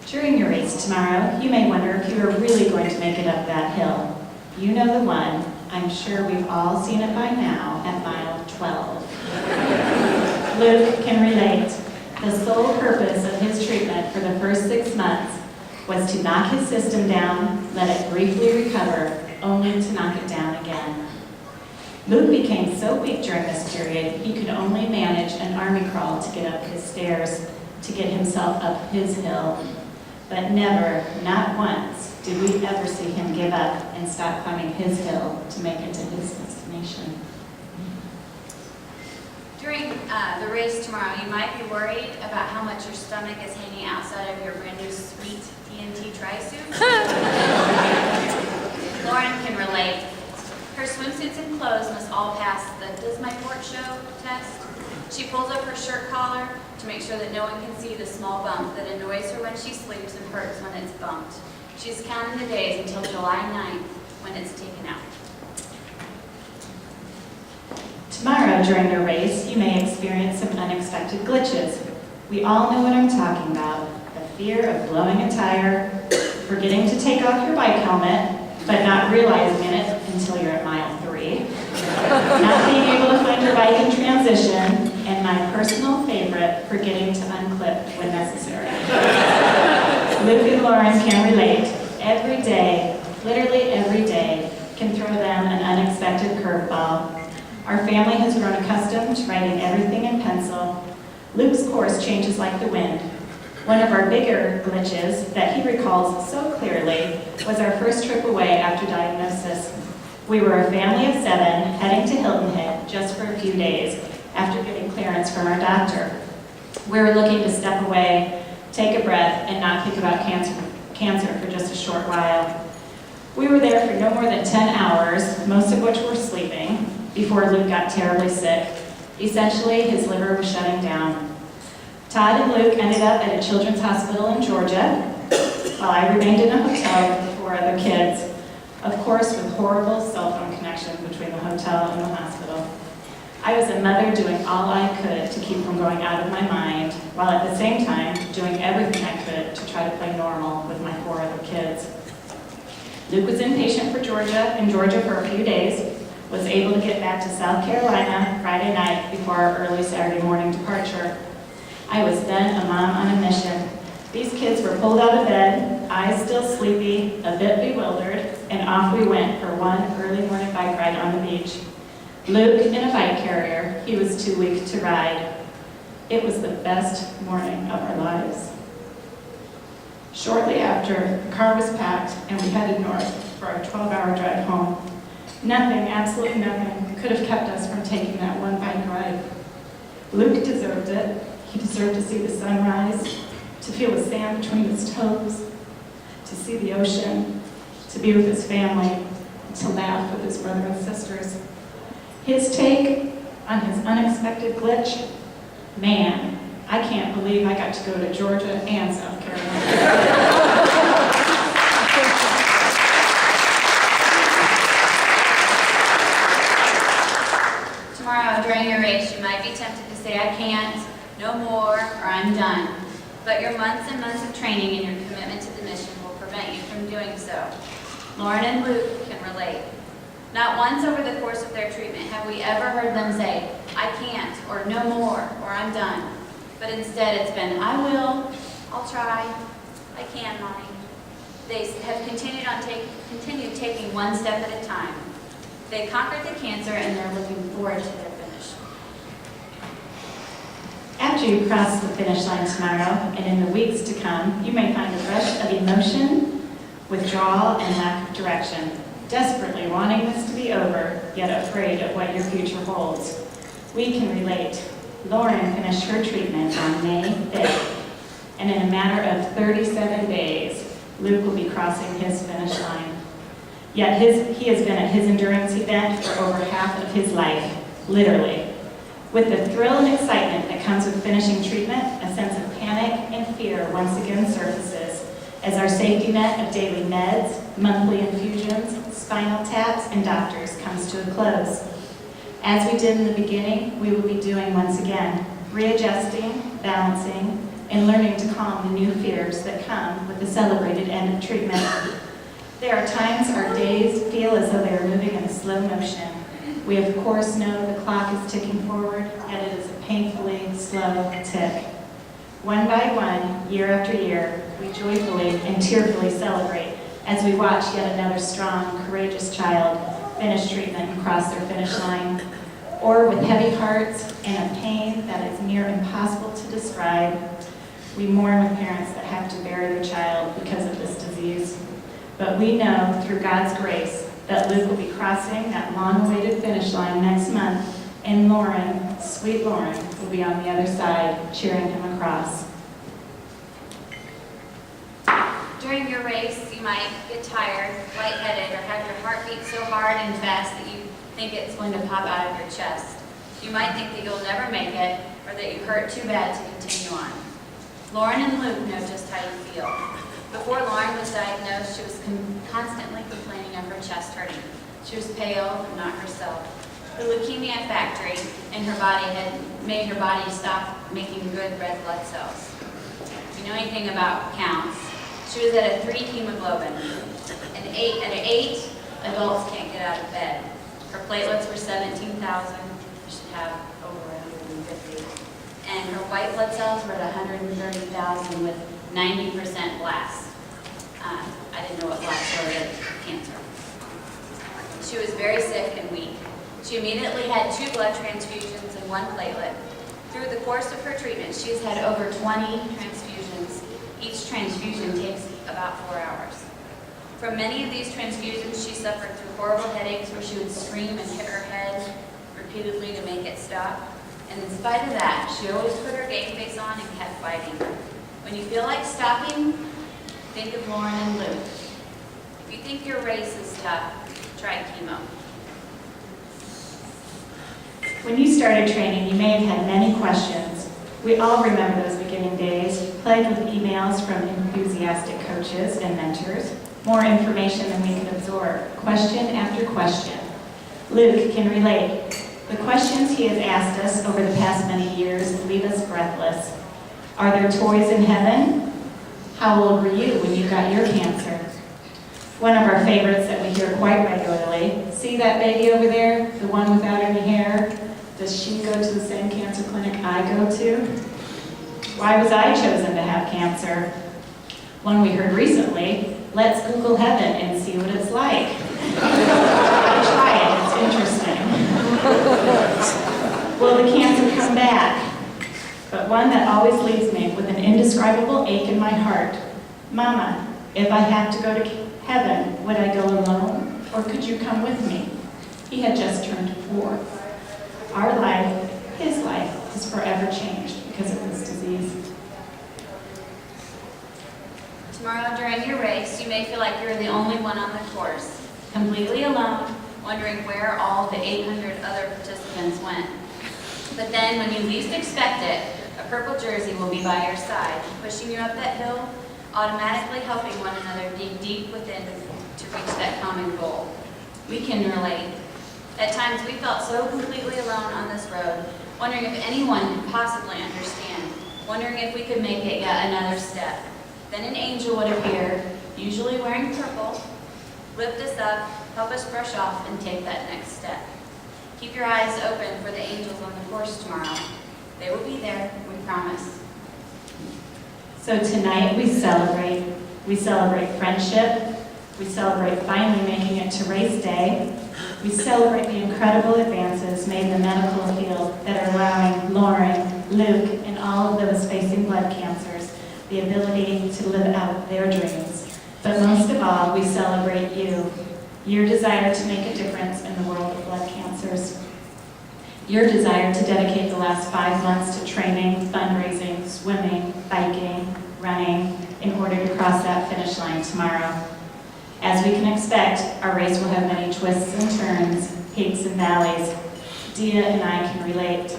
During your race tomorrow, you may wonder if you are really going to make it up that hill. You know the one. I'm sure we've all seen it by now at mile 12. Luke can relate. The sole purpose of his treatment for the first 6 months was to knock his system down, let it briefly recover, only to knock it down again. Luke became so weak during this period, he could only manage an army crawl to get up his stairs, to get himself up his hill. But never, not once, did we ever see him give up and stop climbing his hill to make it to his destination. During the race tomorrow, you might be worried about how much your stomach is hanging outside of your brand new sweet TNT tri-suit. Lauren can relate. Her swimsuits and clothes must all pass the "Does my port show" test. She pulls up her shirt collar to make sure that no one can see the small bump that annoys her when she sleeps and hurts when it's bumped. She's counting the days until July 9th when it's taken out. Tomorrow, during your race, you may experience some unexpected glitches. We all know what I'm talking about. The fear of blowing a tire, forgetting to take off your bike helmet, but not realizing it until you're at mile 3, not being able to find your bike in transition, and my personal favorite, forgetting to unclip when necessary. Luke and Lauren can relate. Every day, literally every day, can throw them an unexpected curveball. Our family has grown accustomed to writing everything in pencil. Luke's course changes like the wind. One of our bigger glitches that he recalls so clearly was our first trip away after diagnosis. We were a family of 7 heading to Hilton Head just for a few days after getting clearance from our doctor. We were looking to step away, take a breath, and not think about cancer for just a short while. We were there for no more than 10 hours, most of which were sleeping, before Luke got terribly sick. Essentially, his liver was shutting down. Todd and Luke ended up at a children's hospital in Georgia, while I remained in a hotel with the 4 other kids, of course with horrible cell phone connections between the hotel and the hospital. I was a mother doing all I could to keep from going out of my mind, while at the same time doing everything I could to try to play normal with my 4 other kids. Luke was inpatient in Georgia for a few days, was able to get back to South Carolina Friday night before our early Saturday morning departure. I was then a mom on a mission. These kids were pulled out of bed, eyes still sleepy, a bit bewildered, and off we went for one early morning bike ride on the beach. Luke in a bike carrier, he was too weak to ride. It was the best morning of our lives. Shortly after, the car was packed and we headed north for our 12-hour drive home. Nothing, absolutely nothing, could have kept us from taking that one bike ride. Luke deserved it. He deserved to see the sunrise, to feel the sand between his toes, to see the ocean, to be with his family, to laugh with his brother and sisters. His take on his unexpected glitch, man, I can't believe I got to go to Georgia and South Carolina. Tomorrow, during your race, you might be tempted to say, I can't, no more, or I'm done. But your months and months of training and your commitment to the mission will prevent you from doing so. Lauren and Luke can relate. Not once over the course of their treatment have we ever heard them say, I can't, or no more, or I'm done. But instead it's been, I will, I'll try, I can, Mommy. They have continued taking one step at a time. They conquered the cancer and they're looking forward to their finish. After you cross the finish line tomorrow, and in the weeks to come, you may find a rush of emotion, withdrawal, and lack of direction, desperately wanting this to be over, yet afraid of what your future holds. We can relate. Lauren finished her treatment on May 5th, and in a matter of 37 days, Luke will be crossing his finish line. Yet he has been at his endurance event for over half of his life, literally. With the thrill and excitement that comes with finishing treatment, a sense of panic and fear once again surfaces as our safety net of daily meds, monthly infusions, spinal taps, and doctors comes to a close. As we did in the beginning, we will be doing once again, readjusting, balancing, in learning to calm the new fears that come with the celebrated end of treatment. There are times our days feel as though they are moving in slow motion. We of course know the clock is ticking forward, yet it is a painfully slow tick. One by one, year after year, we joyfully and tearfully celebrate as we watch yet another strong, courageous child finish treatment and cross their finish line. Or with heavy hearts and a pain that is near impossible to describe, we mourn with parents that have to bury their child because of this disease. But we know through God's grace that Luke will be crossing that long-awaited finish line next month, and Lauren, sweet Lauren, will be on the other side cheering him across. During your race, you might get tired, lightheaded, or have your heart beat so hard and fast that you think it's going to pop out of your chest. You might think that you'll never make it, or that you hurt too bad to continue on. Lauren and Luke know just how you feel. Before Lauren was diagnosed, she was constantly complaining of her chest hurting. She was pale and not herself. The leukemia factory in her body had made her body stop making good red blood cells. If you know anything about counts, she was at a 3 hemoglobin. At an 8, adults can't get out of bed. Her platelets were 17,000. She should have over 150. And her white blood cells were at 130,000 with 90% blasts. I didn't know what blasts were, but cancer. She was very sick and weak. She immediately had 2 blood transfusions and 1 platelet. Through the course of her treatment, she's had over 20 transfusions. Each transfusion takes about 4 hours. From many of these transfusions, she suffered through horrible headaches where she would scream and hit her head repeatedly to make it stop. And in spite of that, she always put her game face on and kept fighting. When you feel like stopping, think of Lauren and Luke. If you think your race is tough, try chemo. When you started training, you may have had many questions. We all remember those beginning days, plagued with emails from enthusiastic coaches and mentors, more information than we could absorb, question after question. Luke can relate. The questions he has asked us over the past many years leave us breathless. Are there toys in heaven? How old were you when you got your cancer? One of our favorites that we hear quite regularly, see that baby over there, the one without any hair? Does she go to the same cancer clinic I go to? Why was I chosen to have cancer? One we heard recently, let's Google heaven and see what it's like. Try it, it's interesting. Will the cancer come back? But one that always leaves me with an indescribable ache in my heart. Mama, if I had to go to heaven, would I go alone? Or could you come with me? He had just turned 4. Our life, his life, is forever changed because of this disease. Tomorrow during your race, you may feel like you're the only one on the course, completely alone, wondering where all the 800 other participants went. But then when you least expect it, a purple jersey will be by your side, pushing you up that hill, automatically helping one another dig deep within to reach that common goal. We can relate. At times we felt so completely alone on this road, wondering if anyone could possibly understand, wondering if we could make it yet another step. Then an angel would appear, usually wearing purple, lift us up, help us brush off, and take that next step. Keep your eyes open for the angels on the course tomorrow. They will be there, we promise. So tonight we celebrate. We celebrate friendship. We celebrate finally making it to race day. We celebrate the incredible advances made in the medical field that are allowing Lauren, Luke, and all of those facing blood cancers the ability to live out their dreams. But most of all, we celebrate you, your desire to make a difference in the world of blood cancers. Your desire to dedicate the last 5 months to training, fundraising, swimming, biking, running, in order to cross that finish line tomorrow. As we can expect, our race will have many twists and turns, peaks and valleys. Dia and I can relate,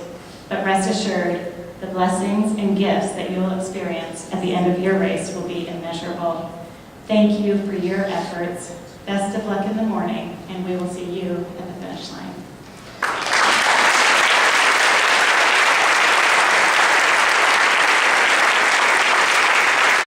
but rest assured, the blessings and gifts that you will experience at the end of your race will be immeasurable. Thank you for your efforts. Best of luck in the morning, and we will see you at the finish line.